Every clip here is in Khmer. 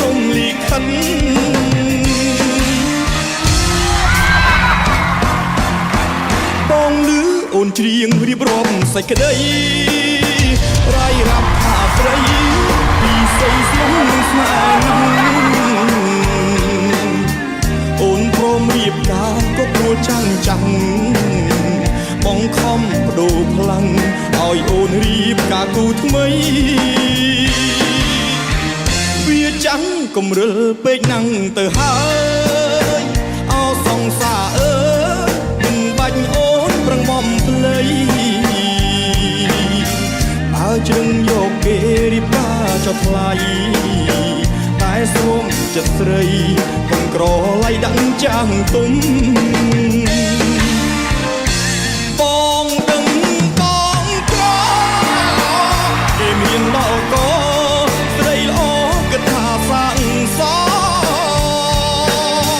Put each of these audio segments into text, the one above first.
រំលីខិនបងលឺអូនច្រៀងរៀបរាប់សេចក្តីរាយរាប់ថាស្រីពីស្អីស្មុំនឹងស្នេហ៍អូនព្រមរៀបការក៏ព្រោះចាំងបងខំបដូរខ្លាំងឲ្យអូនរៀបការគូថ្មីវាចាំងកំរិលពេកណាំងទៅហើយអោសង្សារអើយមិនបាច់អូនប្រឹងបំភ្លៃបើជ្រឹងយកគេរៀបការចុះថ្លៃតែសូមចិត្តស្រីកុំក្រឡៃដាក់ចាំងទុំបងដឹងបងក្រគេមានដល់កស្រីល្អគិតថាសាំងស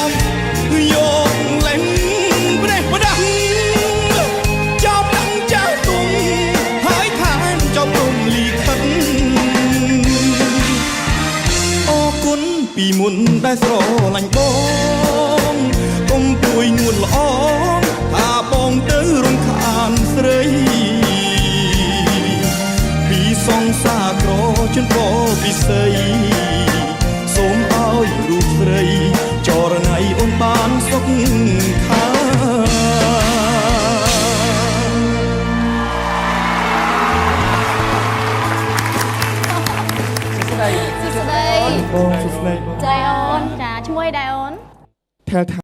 មយកលេងប្រេះប្រដាំចោលដឹងចាស់ទុំហើយខានចោលរំលីខិនអរគុណពីមុនដែលស្រឡាញ់បងកុំពួយនួនល្អថាបងទៅរំខានស្រីពីសងសាក្រជន់ក៏ពិសីសូមឲ្យរូបស្រីចរណៃអូនបានសុខខាបងសុស្ដីចៃអូនចាឈ្មោះអីដែរអូនថែលថា